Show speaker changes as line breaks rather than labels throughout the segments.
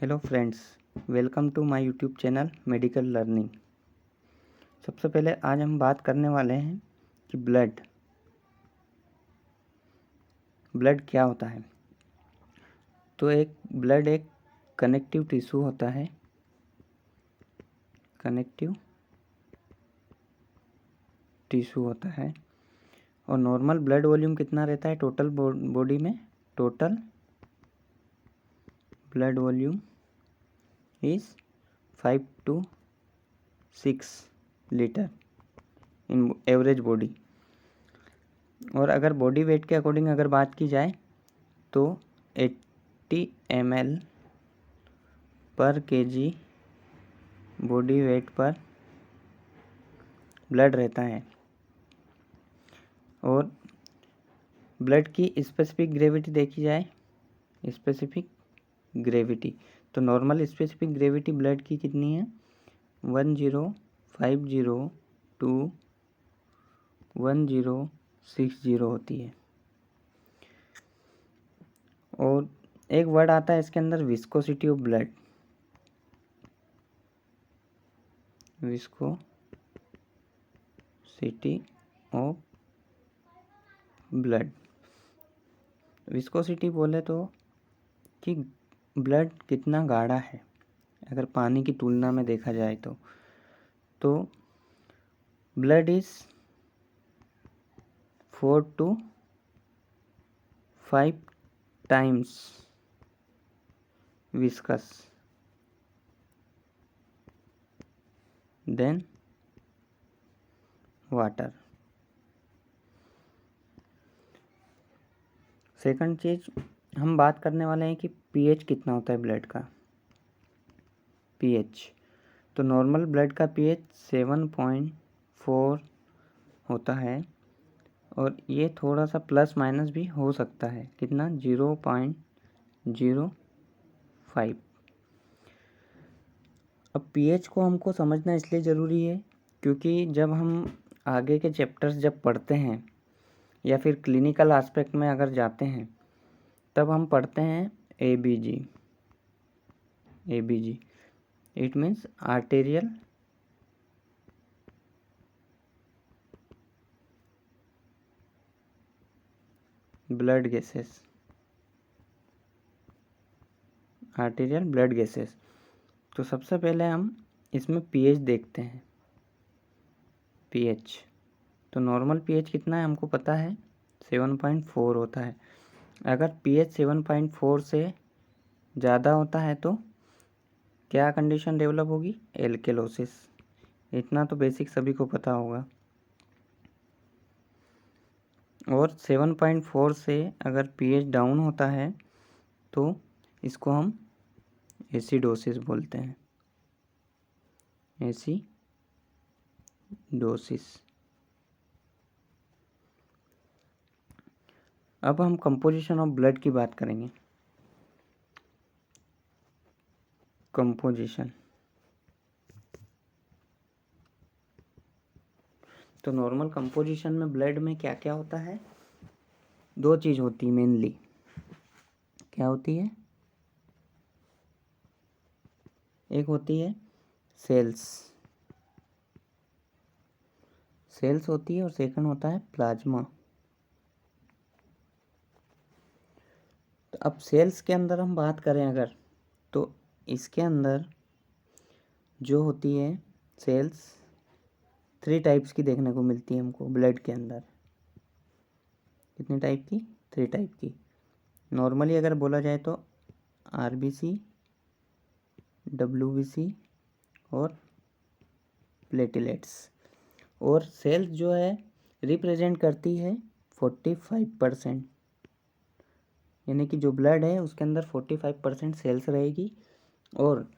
Hello friends, welcome to my YouTube channel medical learning. सबसे पहले आज हम बात करने वाले हैं कि ब्लड क्या होता है। तो ब्लड एक कनेक्टिव टिश्यू होता है। कनेक्टिव टिश्यू होता है और नॉर्मल ब्लड वॉल्यूम कितना रहता है टोटल बॉडी में? Total blood volume is 5 to 6 litre in average body. और अगर बॉडी वेट के अकॉर्डिंग अगर बात की जाए तो 80 ml पर kg बॉडी वेट पर ब्लड रहता है। और ब्लड की स्पेसिफिक ग्रेविटी देखी जाए, स्पेसिफिक ग्रेविटी तो नॉर्मल स्पेसिफिक ग्रेविटी ब्लड की कितनी है? 1050 to 1060 होती है। और एक वर्ड आता है इसके अंदर, viscosity of blood. Viscosity of blood, viscosity बोले तो कि ब्लड कितना गाढ़ा है अगर पानी की तुलना में देखा जाए तो blood is 4 to 5 times viscous than water। Second चीज हम बात करने वाले हैं कि पीएच कितना होता है ब्लड का। पीएच तो नॉर्मल ब्लड का पीएच 7.4 होता है और ये थोड़ा सा प्लस माइनस भी हो सकता है। कितना? 0.05। अब पीएच को हमको समझना इसलिए ज़रूरी है क्योंकि जब हम आगे के चैप्टर्स जब पढ़ते हैं या फिर क्लिनिकल एस्पेक्ट में अगर जाते हैं तब हम पढ़ते हैं ABG। It means arterial blood gases. Arterial blood gases तो सबसे पहले हम इसमें पीएच देखते हैं। पीएच तो नॉर्मल पीएच कितना है हमको पता है, 7.4 होता है। अगर पीएच 7.4 से ज़्यादा होता है तो क्या कंडीशन डेवलप होगी? एल्केलोसिस। इतना तो बेसिक सभी को पता होगा। और 7.4 से अगर पीएच डाउन होता है तो इसको हम एसिडोसिस बोलते हैं। एसिडोसिस। अब हम कंपोजिशन ऑफ ब्लड की बात करेंगे। कंपोजिशन तो नॉर्मल कंपोजिशन में ब्लड में क्या क्या होता है? दो चीज़ होती है मेनली। क्या होती है? एक होती है सेल्स होती है और सेकंड होता है प्लाज्मा। तो अब सेल्स के अंदर हम बात करें अगर तो इसके अंदर जो होती है सेल्स 3 टाइप्स की देखने को मिलती है हमको ब्लड के अंदर। कितनी टाइप की? 3 टाइप की। नॉर्मली अगर बोला जाए तो RBC, WBC और प्लेटलेट्स। और सेल्स जो है रिप्रेजेंट करती है 45%, यानी कि जो ब्लड है उसके अंदर 45% सेल्स रहेगी और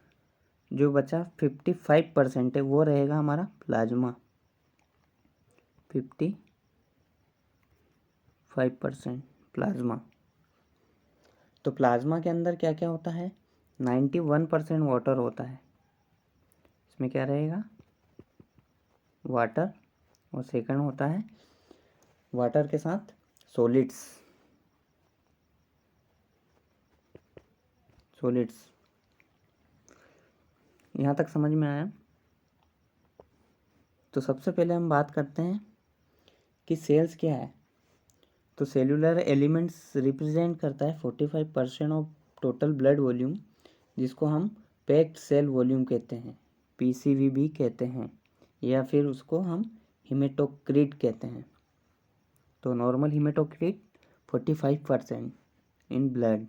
जो बचा 55% है वो रहेगा हमारा प्लाज्मा। 55% प्लाज्मा। तो प्लाज्मा के अंदर क्या क्या होता है? 91% वाटर होता है। इसमें क्या रहेगा? वाटर। और सेकंड होता है वाटर के साथ सॉलिड्स। यहाँ तक समझ में आया? तो सबसे पहले हम बात करते हैं कि सेल्स क्या है। तो सेल्यूलर एलिमेंट्स रिप्रेजेंट करता है 45% ऑफ टोटल ब्लड वॉल्यूम, जिसको हम पैक्ड सेल वॉल्यूम कहते हैं, पीसीवी भी कहते हैं, या फिर उसको हम हीमेटोक्रिट कहते हैं। तो नॉर्मल हीमेटोक्रिट 45% इन ब्लड।